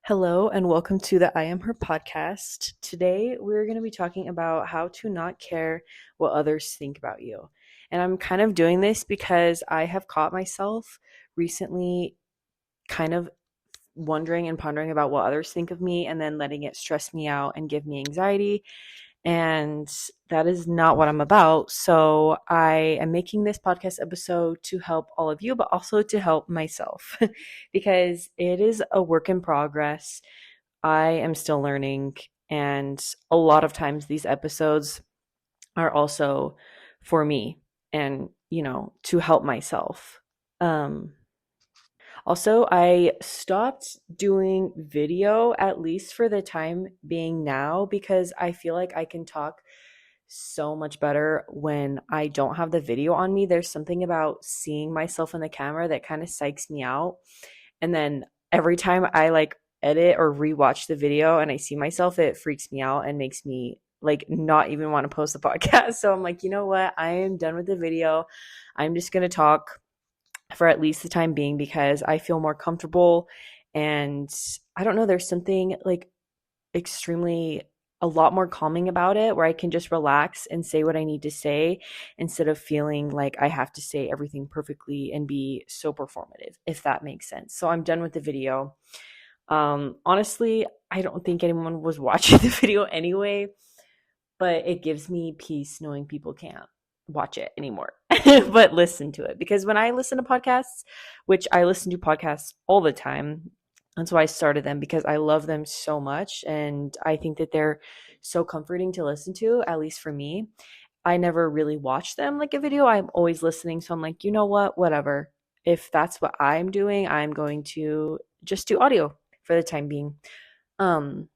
Hello and welcome to the I Am Her podcast. Today we're going to be talking about how to not care what others think about you. And I'm kind of doing this because I have caught myself recently kind of wondering and pondering about what others think of me and then letting it stress me out and give me anxiety. And that is not what I'm about. So I am making this podcast episode to help all of you, but also to help myself because it is a work in progress. I am still learning, and a lot of times these episodes are also for me and, to help myself. Um, Also, I stopped doing video at least for the time being now because I feel like I can talk so much better when I don't have the video on me. There's something about seeing myself in the camera that kind of psychs me out. And then every time I edit or rewatch the video and I see myself, it freaks me out and makes me not even want to post the podcast. So I'm like, you know what? I am done with the video. I'm just going to talk for at least the time being because I feel more comfortable. And I don't know, there's something extremely a lot more calming about it where I can just relax and say what I need to say instead of feeling like I have to say everything perfectly and be so performative, if that makes sense. So I'm done with the video. Honestly, I don't think anyone was watching the video anyway, but it gives me peace knowing people can't watch it anymore, but listen to it. Because when I listen to podcasts, which I listen to podcasts all the time, that's why I started them because I love them so much. And I think that they're so comforting to listen to, at least for me. I never really watch them like a video. I'm always listening. So I'm like, you know what? Whatever. If that's what I'm doing, I'm going to just do audio for the time being. Um,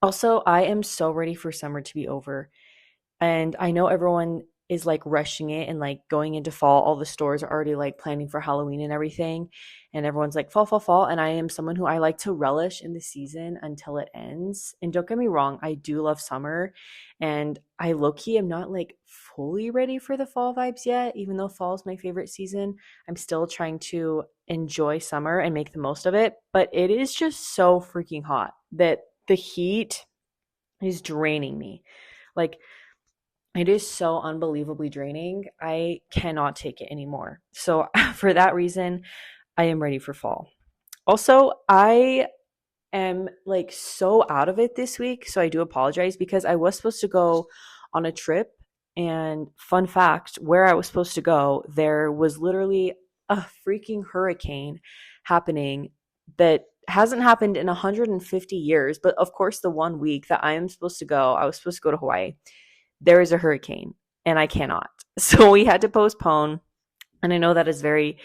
Also, I am so ready for summer to be over. And I know everyone is rushing it and going into fall. All the stores are already planning for Halloween and everything. And everyone's like fall, fall, fall. And I am someone who I like to relish in the season until it ends. And don't get me wrong, I do love summer. And I low key am not fully ready for the fall vibes yet, even though fall is my favorite season. I'm still trying to enjoy summer and make the most of it. But it is just so freaking hot that the heat is draining me. Like, it is so unbelievably draining. I cannot take it anymore. So, for that reason, I am ready for fall. Also, I am so out of it this week. So, I do apologize because I was supposed to go on a trip. And fun fact, where I was supposed to go, there was literally a freaking hurricane happening that hasn't happened in 150 years. But of course, the one week that I am supposed to go, I was supposed to go to Hawaii, there is a hurricane and I cannot. So we had to postpone. And I know that is very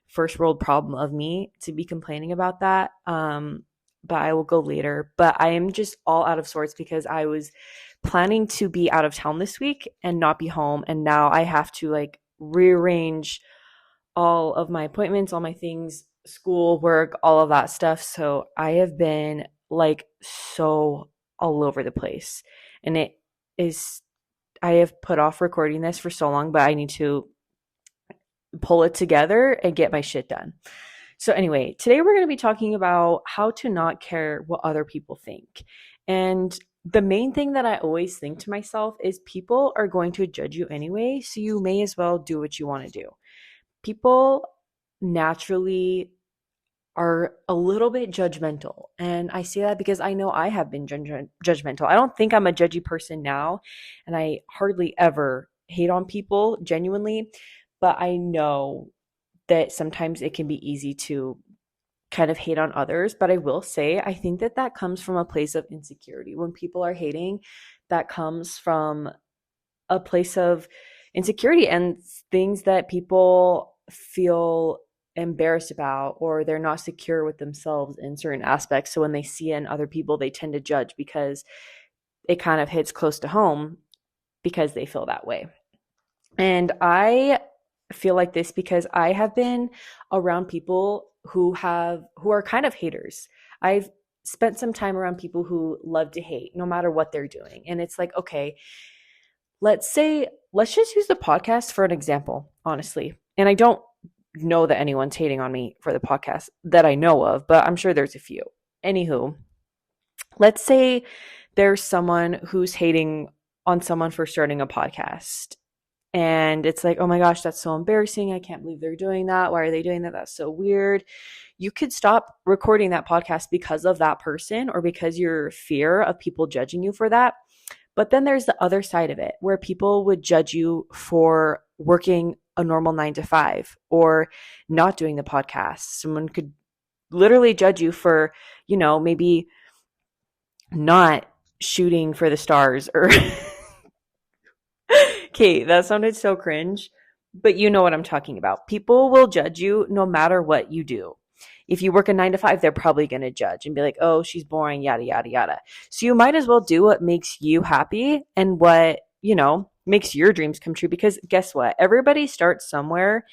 first world problem of me to be complaining about that. But I will go later. But I am just all out of sorts because I was planning to be out of town this week and not be home. And now I have to rearrange all of my appointments, all my things, school, work, all of that stuff. So I have been so all over the place. And it is I have put off recording this for so long, but I need to pull it together and get my shit done. So, anyway, today we're going to be talking about how to not care what other people think. And the main thing that I always think to myself is people are going to judge you anyway, so you may as well do what you want to do. People naturally are a little bit judgmental. And I say that because I know I have been judgmental. I don't think I'm a judgy person now, and I hardly ever hate on people genuinely, but I know that sometimes it can be easy to kind of hate on others. But I will say, I think that that comes from a place of insecurity. When people are hating, that comes from a place of insecurity and things that people feel embarrassed about, or they're not secure with themselves in certain aspects. So when they see it in other people, they tend to judge because it kind of hits close to home because they feel that way. And I feel like this because I have been around people who are kind of haters. I've spent some time around people who love to hate no matter what they're doing. And it's like, okay, let's just use the podcast for an example, honestly. And I don't know that anyone's hating on me for the podcast that I know of, but I'm sure there's a few. Anywho, let's say there's someone who's hating on someone for starting a podcast. And it's like, oh my gosh, that's so embarrassing. I can't believe they're doing that. Why are they doing that? That's so weird. You could stop recording that podcast because of that person or because your fear of people judging you for that. But then there's the other side of it where people would judge you for working a normal 9 to 5 or not doing the podcast. Someone could literally judge you for, maybe not shooting for the stars or okay, that sounded so cringe, but you know what I'm talking about. People will judge you no matter what you do. If you work a 9 to 5, they're probably going to judge and be like, oh, she's boring, yada, yada, yada. So you might as well do what makes you happy and what, makes your dreams come true. Because guess what? Everybody starts somewhere.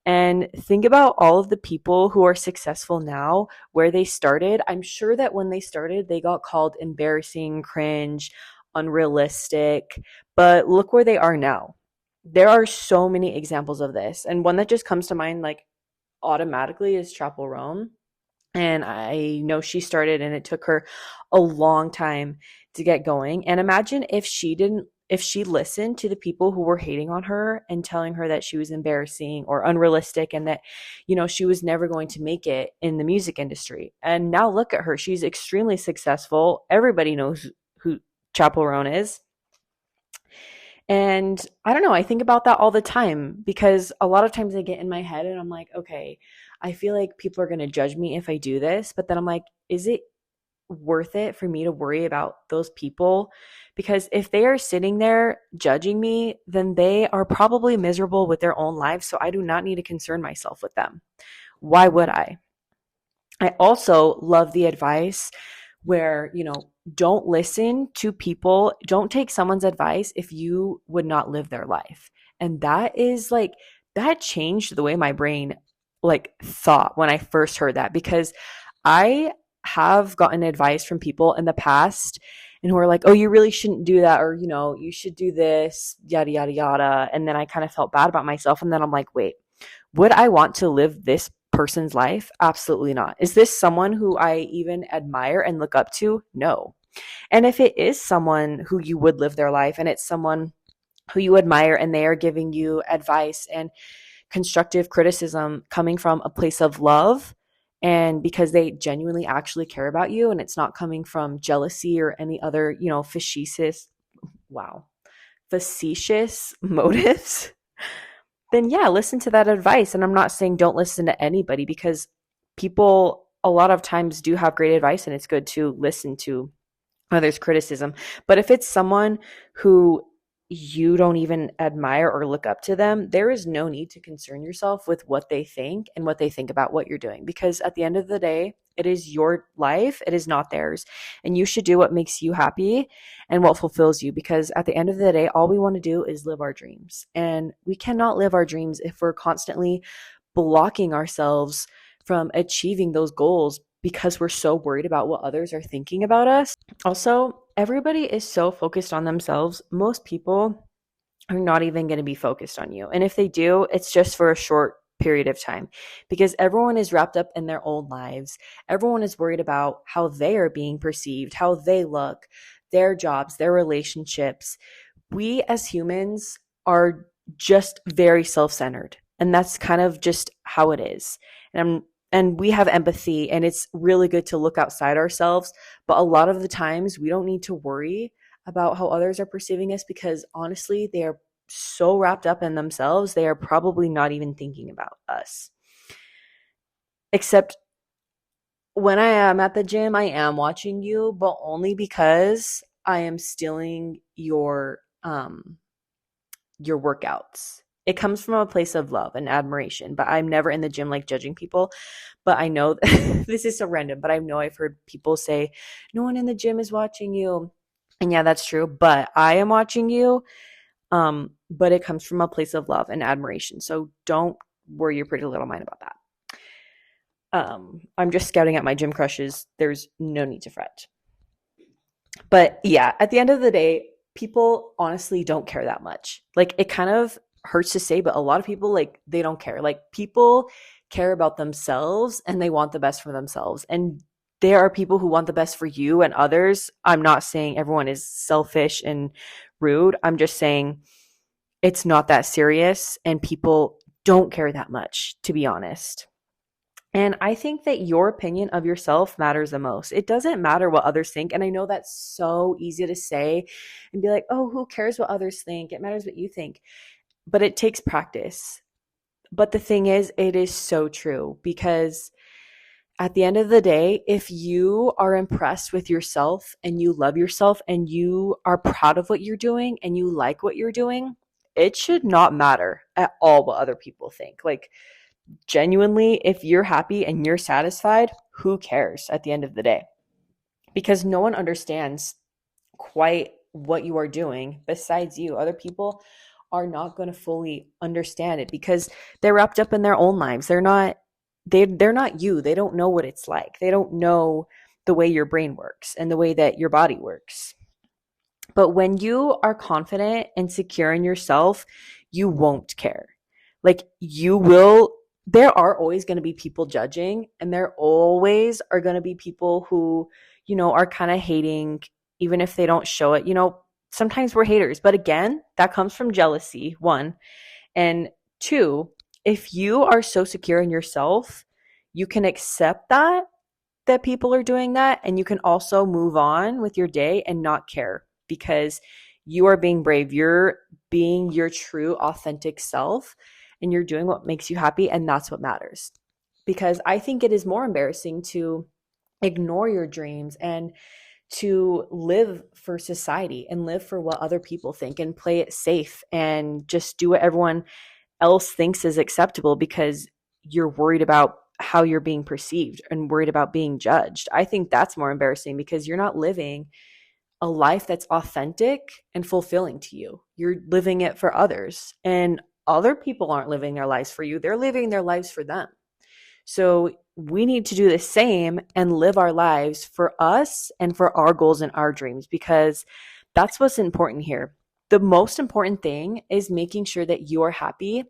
And think about all of the people who are successful now, where they started. I'm sure that when they started, they got called embarrassing, cringe, unrealistic. But look where they are now. There are so many examples of this. And one that just comes to mind, like automatically, is Chapel Roan. And I know she started and it took her a long time to get going. And imagine if she listened to the people who were hating on her and telling her that she was embarrassing or unrealistic and that, she was never going to make it in the music industry. And now look at her. She's extremely successful. Everybody knows who Chapel Roan is. And I don't know, I think about that all the time because a lot of times I get in my head and I'm like, okay, I feel like people are going to judge me if I do this. But then I'm like, is it worth it for me to worry about those people? Because if they are sitting there judging me, then they are probably miserable with their own lives. So I do not need to concern myself with them. Why would I? I also love the advice where, don't listen to people, don't take someone's advice if you would not live their life. And that is like, that changed the way my brain thought when I first heard that, because I have gotten advice from people in the past and who are like, oh, you really shouldn't do that, or, you should do this, yada, yada, yada. And then I kind of felt bad about myself. And then I'm like, wait, would I want to live this person's life? Absolutely not. Is this someone who I even admire and look up to? No. And if it is someone who you would live their life and it's someone who you admire and they are giving you advice and constructive criticism coming from a place of love and because they genuinely actually care about you and it's not coming from jealousy or any other, facetious motives, then yeah, listen to that advice. And I'm not saying don't listen to anybody, because people a lot of times do have great advice and it's good to listen to others' criticism. But if it's someone who you don't even admire or look up to them, there is no need to concern yourself with what they think and what they think about what you're doing. Because at the end of the day, it is your life. It is not theirs. And you should do what makes you happy and what fulfills you. Because at the end of the day, all we want to do is live our dreams. And we cannot live our dreams if we're constantly blocking ourselves from achieving those goals because we're so worried about what others are thinking about us. Also, everybody is so focused on themselves. Most people are not even going to be focused on you. And if they do, it's just for a short period of time, because everyone is wrapped up in their own lives. Everyone is worried about how they are being perceived, how they look, their jobs, their relationships. We as humans are just very self-centered, and that's kind of just how it is. And we have empathy, and it's really good to look outside ourselves. But a lot of the times we don't need to worry about how others are perceiving us, because honestly, they are so wrapped up in themselves, they are probably not even thinking about us. Except when I am at the gym, I am watching you, but only because I am stealing your workouts. It comes from a place of love and admiration, but I'm never in the gym judging people. But I know this is so random, but I know I've heard people say, no one in the gym is watching you. And yeah, that's true, but I am watching you. But it comes from a place of love and admiration. So don't worry your pretty little mind about that. I'm just scouting at my gym crushes. There's no need to fret. But yeah, at the end of the day, people honestly don't care that much. It kind of hurts to say, but a lot of people, like, they don't care. Like, people care about themselves and they want the best for themselves. And there are people who want the best for you and others. I'm not saying everyone is selfish and rude. I'm just saying it's not that serious and people don't care that much, to be honest. And I think that your opinion of yourself matters the most. It doesn't matter what others think. And I know that's so easy to say and be like, oh, who cares what others think? It matters what you think. But it takes practice. But the thing is, it is so true because at the end of the day, if you are impressed with yourself and you love yourself and you are proud of what you're doing and you like what you're doing, it should not matter at all what other people think. Like, genuinely, if you're happy and you're satisfied, who cares at the end of the day? Because no one understands quite what you are doing besides you. Other people are not going to fully understand it because they're wrapped up in their own lives. They're not you. They don't know what it's like. They don't know the way your brain works and the way that your body works. But when you are confident and secure in yourself, you won't care. Like, you will, there are always going to be people judging, and there always are going to be people who, are kind of hating, even if they don't show it. Sometimes we're haters, but again, that comes from jealousy, one. And two, if you are so secure in yourself, you can accept that people are doing that, and you can also move on with your day and not care because you are being brave. You're being your true, authentic self, and you're doing what makes you happy, and that's what matters. Because I think it is more embarrassing to ignore your dreams and to live for society and live for what other people think and play it safe and just do what everyone else thinks is acceptable because you're worried about how you're being perceived and worried about being judged. I think that's more embarrassing because you're not living a life that's authentic and fulfilling to you. You're living it for others, and other people aren't living their lives for you. They're living their lives for them. So we need to do the same and live our lives for us and for our goals and our dreams, because that's what's important here. The most important thing is making sure that you are happy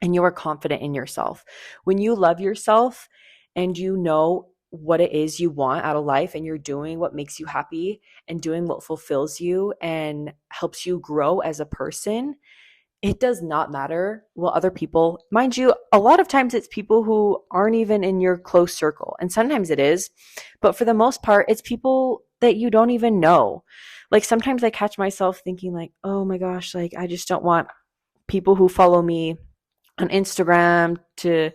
and you are confident in yourself. When you love yourself and you know what it is you want out of life and you're doing what makes you happy and doing what fulfills you and helps you grow as a person, it does not matter what other people, mind you, a lot of times it's people who aren't even in your close circle. And sometimes it is, but for the most part, it's people that you don't even know. Like, sometimes I catch myself thinking like, oh my gosh, like, I just don't want people who follow me on Instagram to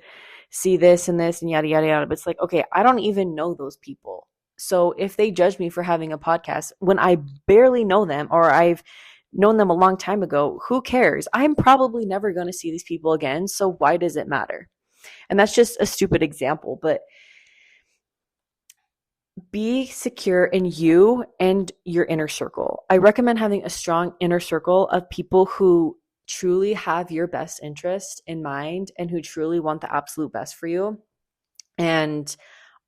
see this and yada, yada, yada. But it's like, okay, I don't even know those people. So if they judge me for having a podcast when I barely know them or I've known them a long time ago, who cares? I'm probably never going to see these people again. So why does it matter? And that's just a stupid example, but be secure in you and your inner circle. I recommend having a strong inner circle of people who truly have your best interest in mind and who truly want the absolute best for you and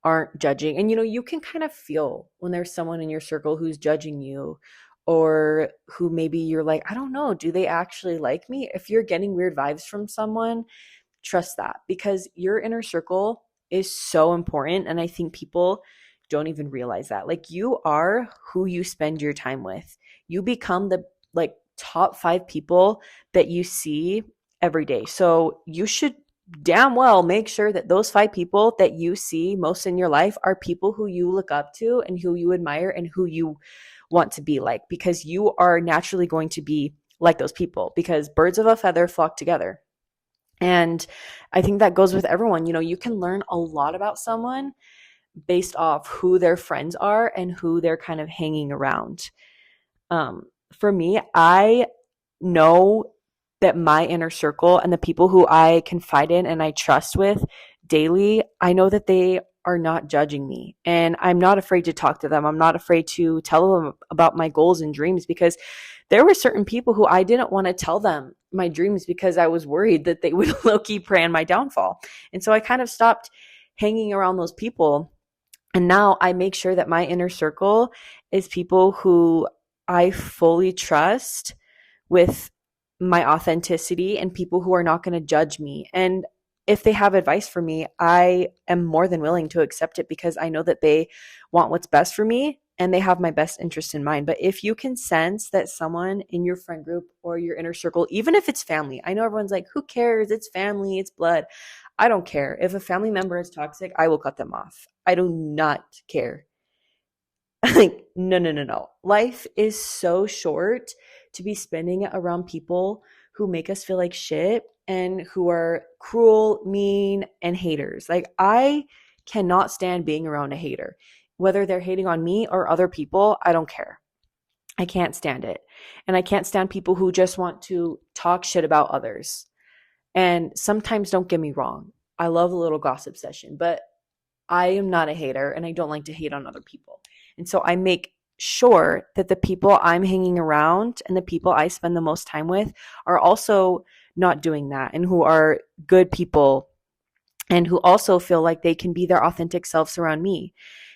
aren't judging. And you can kind of feel when there's someone in your circle who's judging you, or who maybe you're like, I don't know, do they actually like me? If you're getting weird vibes from someone, trust that, because your inner circle is so important. And I think people don't even realize that. Like, you are who you spend your time with. You become the top 5 people that you see every day. So you should damn well make sure that those 5 people that you see most in your life are people who you look up to and who you admire and who you want to be like, because you are naturally going to be like those people, because birds of a feather flock together. And I think that goes with everyone. You can learn a lot about someone based off who their friends are and who they're kind of hanging around. For me, I know that my inner circle and the people who I confide in and I trust with daily, I know that they are not judging me, and I'm not afraid to talk to them. I'm not afraid to tell them about my goals and dreams, because there were certain people who I didn't want to tell them my dreams because I was worried that they would low-key prey on my downfall. And so I kind of stopped hanging around those people. And now I make sure that my inner circle is people who I fully trust with my authenticity and people who are not going to judge me. And if they have advice for me, I am more than willing to accept it because I know that they want what's best for me and they have my best interest in mind. But if you can sense that someone in your friend group or your inner circle, even if it's family, I know everyone's like, who cares? It's family, it's blood. I don't care. If a family member is toxic, I will cut them off. I do not care. Like, no, no, no, no. Life is so short to be spending it around people who make us feel like shit and who are cruel, mean, and haters. Like, I cannot stand being around a hater. Whether they're hating on me or other people, I don't care. I can't stand it. And I can't stand people who just want to talk shit about others. And sometimes, don't get me wrong, I love a little gossip session, but I am not a hater and I don't like to hate on other people. And so I make sure that the people I'm hanging around and the people I spend the most time with are also not doing that and who are good people and who also feel like they can be their authentic selves around me.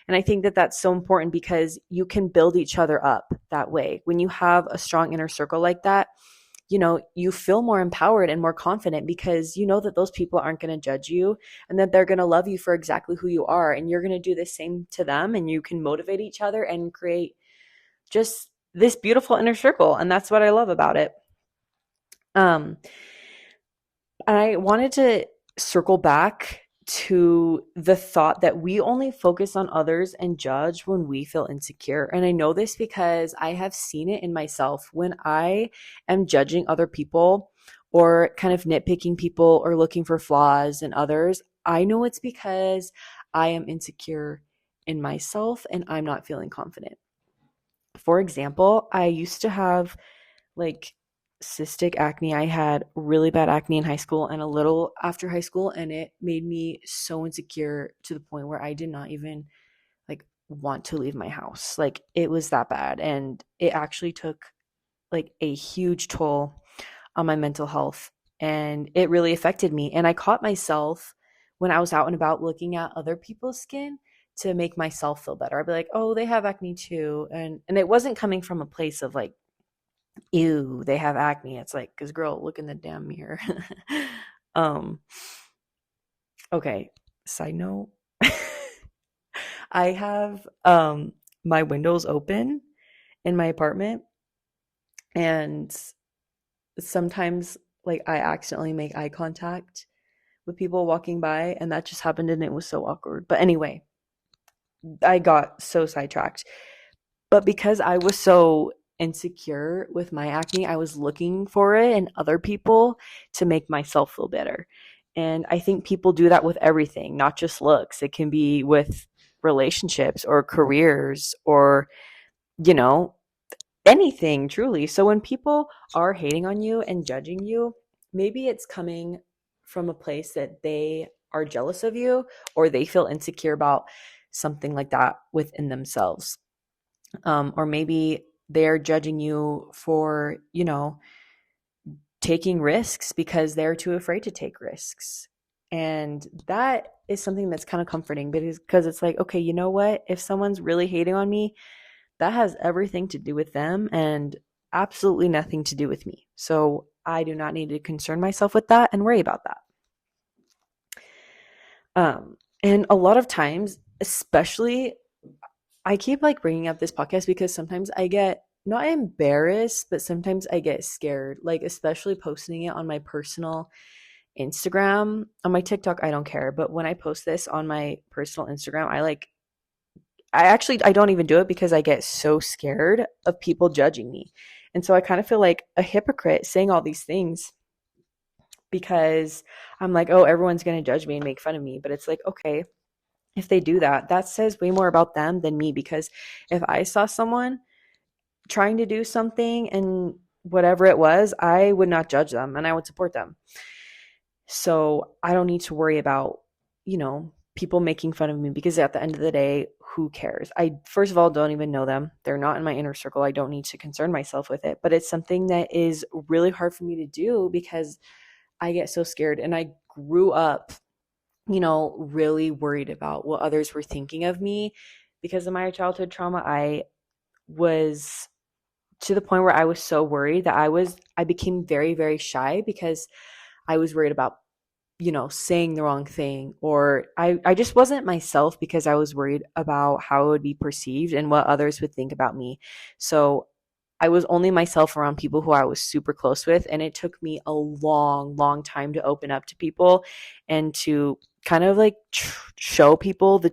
And I think that that's so important because you can build each other up that way. When you have a strong inner circle like that, you feel more empowered and more confident because you know that those people aren't going to judge you and that they're going to love you for exactly who you are. And you're going to do the same to them and you can motivate each other and create just this beautiful inner circle. And that's what I love about it. And I wanted to circle back to the thought that we only focus on others and judge when we feel insecure. And I know this because I have seen it in myself when I am judging other people or kind of nitpicking people or looking for flaws in others. I know it's because I am insecure in myself and I'm not feeling confident. For example, I used to have like cystic acne. I had really bad acne in high school and a little after high school, and it made me so insecure to the point where I did not even like want to leave my house. Like it was that bad, and it actually took like a huge toll on my mental health, and it really affected me. And I caught myself when I was out and about looking at other people's skin to make myself feel better. I'd be like, "Oh, they have acne too." And it wasn't coming from a place of like, ew, they have acne. It's like, because girl, look in the damn mirror. um, okay, side note. I have my windows open in my apartment, and sometimes like I accidentally make eye contact with people walking by, and that just happened and it was so awkward. But anyway, I got so sidetracked. But because I was so insecure with my acne, I was looking for it in other people to make myself feel better. And I think people do that with everything, not just looks. It can be with relationships or careers or, you know, anything truly. So when people are hating on you and judging you, maybe it's coming from a place that they are jealous of you or they feel insecure about something like that within themselves. Or maybe they're judging you for, taking risks because they're too afraid to take risks. And that is something that's kind of comforting because it's like, okay, you know what? If someone's really hating on me, that has everything to do with them and absolutely nothing to do with me. So I do not need to concern myself with that and worry about that. And a lot of times, especially, I keep like bringing up this podcast because sometimes I get not embarrassed, but sometimes I get scared, like especially posting it on my personal Instagram. On my TikTok, I don't care, but when I post this on my personal Instagram, I don't even do it because I get so scared of people judging me. And so I kind of feel like a hypocrite saying all these things because I'm like, oh, everyone's going to judge me and make fun of me. But it's like, okay, if they do that, that says way more about them than me. Because if I saw someone trying to do something and whatever it was, I would not judge them and I would support them. So I don't need to worry about, people making fun of me because at the end of the day, who cares? I, first of all, don't even know them. They're not in my inner circle. I don't need to concern myself with it. But it's something that is really hard for me to do because I get so scared. And I grew up, really worried about what others were thinking of me because of my childhood trauma. I was to the point where I was so worried that I became very, very shy because I was worried about, saying the wrong thing, or I just wasn't myself because I was worried about how it would be perceived and what others would think about me. So I was only myself around people who I was super close with, and it took me a long, long time to open up to people and to kind of like show people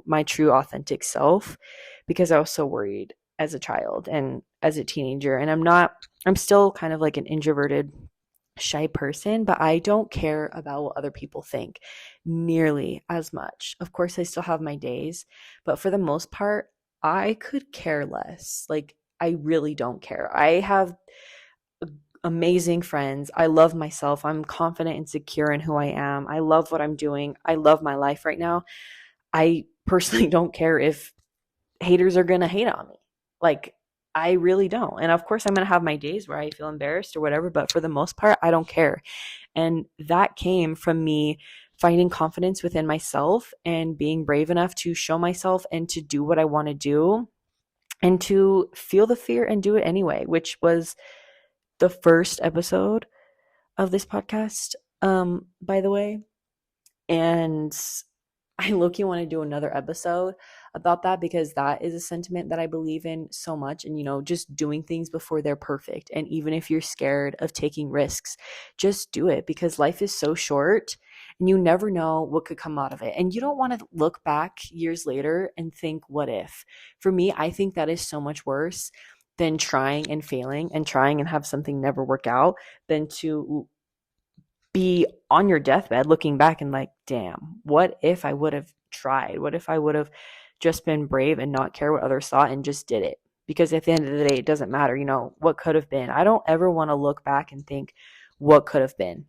my true authentic self, because I was so worried as a child and as a teenager. And I'm still kind of like an introverted, shy person, but I don't care about what other people think nearly as much. Of course, I still have my days, but for the most part, I could care less. Like, I really don't care. I have amazing friends. I love myself. I'm confident and secure in who I am. I love what I'm doing. I love my life right now. I personally don't care if haters are going to hate on me. Like, I really don't. And of course, I'm going to have my days where I feel embarrassed or whatever, but for the most part, I don't care. And that came from me finding confidence within myself and being brave enough to show myself and to do what I want to do and to feel the fear and do it anyway, which was the first episode of this podcast, by the way. And I low-key want to do another episode about that, because that is a sentiment that I believe in so much. And, just doing things before they're perfect. And even if you're scared of taking risks, just do it, because life is so short and you never know what could come out of it. And you don't want to look back years later and think, what if? For me, I think that is so much worse than trying and failing and trying and have something never work out, than to be on your deathbed looking back and like, damn, what if I would have tried? What if I would have just been brave and not care what others thought and just did it? Because at the end of the day, it doesn't matter, what could have been. I don't ever want to look back and think what could have been.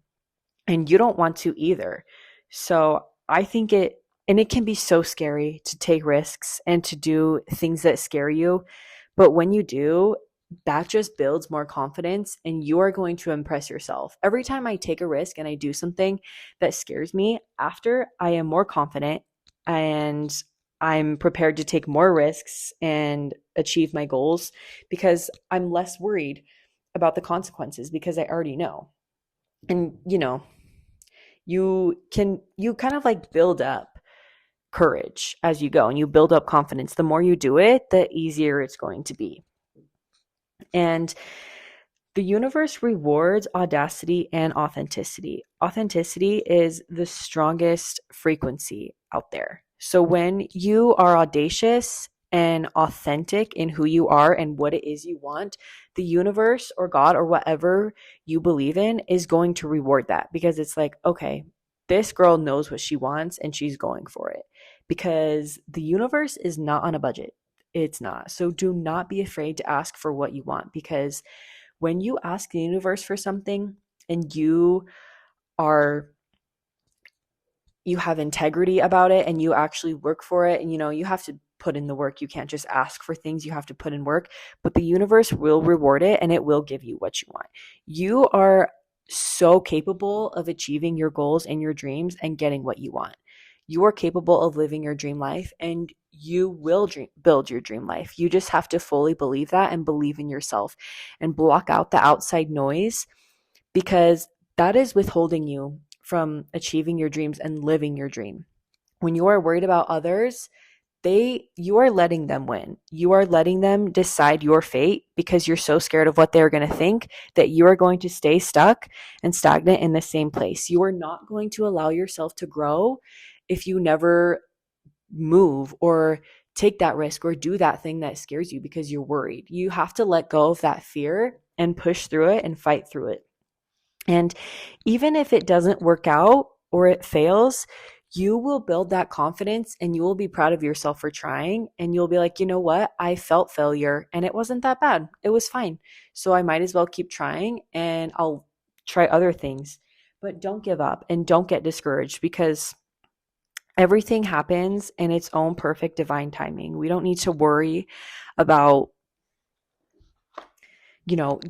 And you don't want to either. So I think and it can be so scary to take risks and to do things that scare you. But when you do, that just builds more confidence and you are going to impress yourself. Every time I take a risk and I do something that scares me, after, I am more confident and I'm prepared to take more risks and achieve my goals, because I'm less worried about the consequences because I already know. And, you kind of like build up courage as you go, and you build up confidence. The more you do it, the easier it's going to be. And the universe rewards audacity and authenticity. Authenticity is the strongest frequency out there. So when you are audacious and authentic in who you are and what it is you want, the universe or God or whatever you believe in is going to reward that, because it's like, okay, this girl knows what she wants and she's going for it, because the universe is not on a budget. It's not. So do not be afraid to ask for what you want, because when you ask the universe for something and you have integrity about it and you actually work for it, and you have to put in the work. You can't just ask for things, you have to put in work, but the universe will reward it and it will give you what you want. You are so capable of achieving your goals and your dreams and getting what you want. You are capable of living your dream life, and you will build your dream life. You just have to fully believe that and believe in yourself and block out the outside noise, because that is withholding you from achieving your dreams and living your dream. When you are worried about others, you are letting them win. You are letting them decide your fate, because you're so scared of what they're going to think that you are going to stay stuck and stagnant in the same place. You are not going to allow yourself to grow if you never move or take that risk or do that thing that scares you because you're worried. You have to let go of that fear and push through it and fight through it. And even if it doesn't work out or it fails, you will build that confidence and you will be proud of yourself for trying. And you'll be like, you know what? I felt failure and it wasn't that bad. It was fine. So I might as well keep trying and I'll try other things. But don't give up and don't get discouraged, because everything happens in its own perfect divine timing. We don't need to worry about,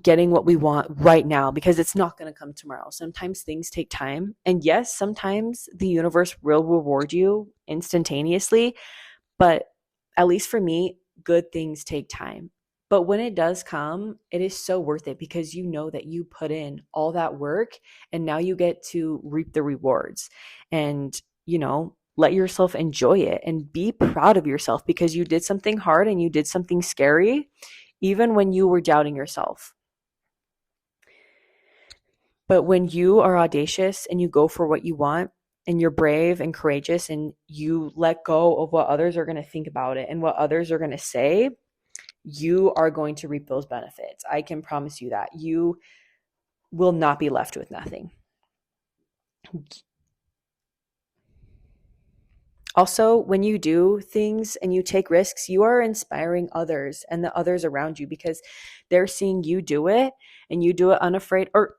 getting what we want right now, because it's not going to come tomorrow. Sometimes things take time. And yes, sometimes the universe will reward you instantaneously. But at least for me, good things take time. But when it does come, it is so worth it because you know that you put in all that work and now you get to reap the rewards. And, let yourself enjoy it and be proud of yourself because you did something hard and you did something scary, even when you were doubting yourself. But when you are audacious and you go for what you want and you're brave and courageous and you let go of what others are going to think about it and what others are going to say, you are going to reap those benefits. I can promise you that. You will not be left with nothing. Also, when you do things and you take risks, you are inspiring others and the others around you because they're seeing you do it and you do it unafraid or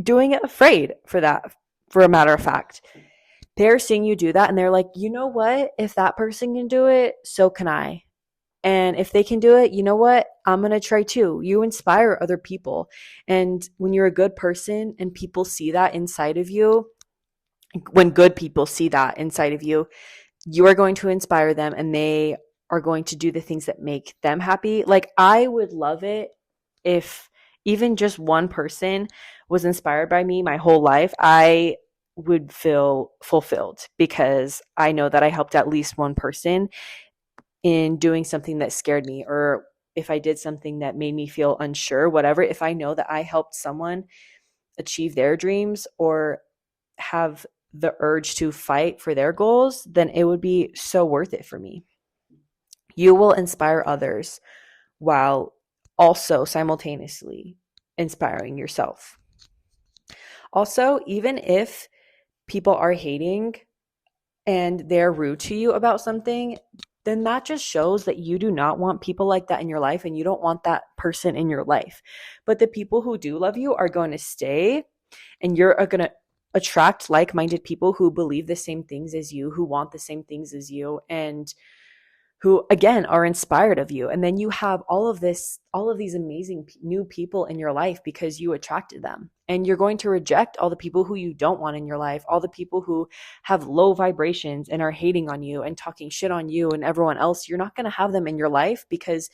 doing it afraid for a matter of fact. They're seeing you do that and they're like, you know what? If that person can do it, so can I. And if they can do it, you know what? I'm going to try too. You inspire other people. And when you're a good person and people see that inside of you, when good people see that inside of you, you are going to inspire them and they are going to do the things that make them happy. Like, I would love it if even just one person was inspired by me my whole life. I would feel fulfilled because I know that I helped at least one person in doing something that scared me, or if I did something that made me feel unsure, whatever. If I know that I helped someone achieve their dreams or have the urge to fight for their goals, then it would be so worth it for me. You will inspire others while also simultaneously inspiring yourself. Also, even if people are hating and they're rude to you about something, then that just shows that you do not want people like that in your life and you don't want that person in your life. But the people who do love you are going to stay, and you're going to attract like-minded people who believe the same things as you, who want the same things as you, and who again are inspired of you. And then you have all of these amazing new people in your life because you attracted them. And you're going to reject all the people who you don't want in your life, all the people who have low vibrations and are hating on you and talking shit on you and everyone else. You're not going to have them in your life because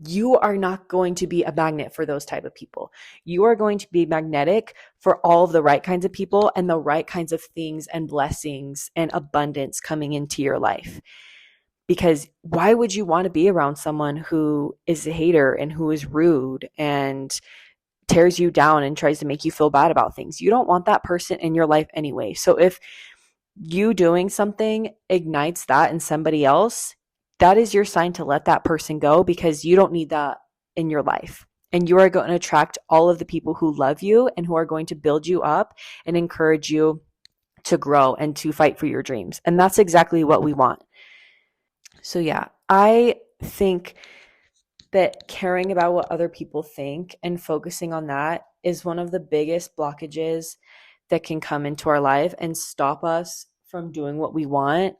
you are not going to be a magnet for those type of people. You are going to be magnetic for all of the right kinds of people and the right kinds of things and blessings and abundance coming into your life. Because why would you want to be around someone who is a hater and who is rude and tears you down and tries to make you feel bad about things? You don't want that person in your life anyway. So if you doing something ignites that in somebody else, that is your sign to let that person go because you don't need that in your life. And you are going to attract all of the people who love you and who are going to build you up and encourage you to grow and to fight for your dreams. And that's exactly what we want. So yeah, I think that caring about what other people think and focusing on that is one of the biggest blockages that can come into our life and stop us from doing what we want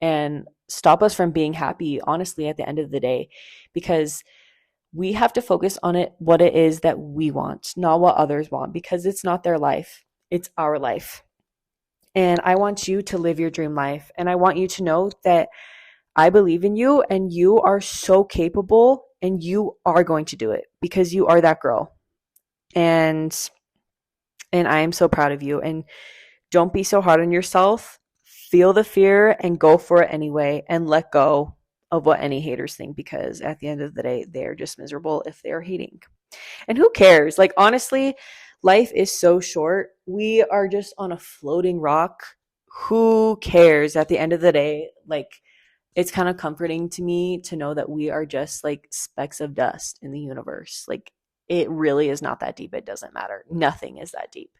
and stop us from being happy, honestly, at the end of the day, because we have to focus on what it is that we want, not what others want, because it's not their life. It's our life. And I want you to live your dream life. And I want you to know that I believe in you and you are so capable and you are going to do it because you are that girl. And I am so proud of you. And don't be so hard on yourself. Feel the fear and go for it anyway and let go of what any haters think, because at the end of the day, they're just miserable if they're hating. And who cares? Like, honestly, life is so short. We are just on a floating rock. Who cares at the end of the day? Like, it's kind of comforting to me to know that we are just like specks of dust in the universe. Like, it really is not that deep. It doesn't matter. Nothing is that deep.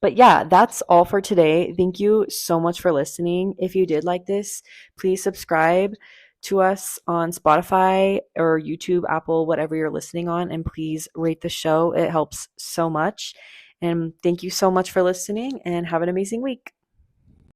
But yeah, that's all for today. Thank you so much for listening. If you did like this, please subscribe to us on Spotify or YouTube, Apple, whatever you're listening on, and please rate the show. It helps so much. And thank you so much for listening and have an amazing week.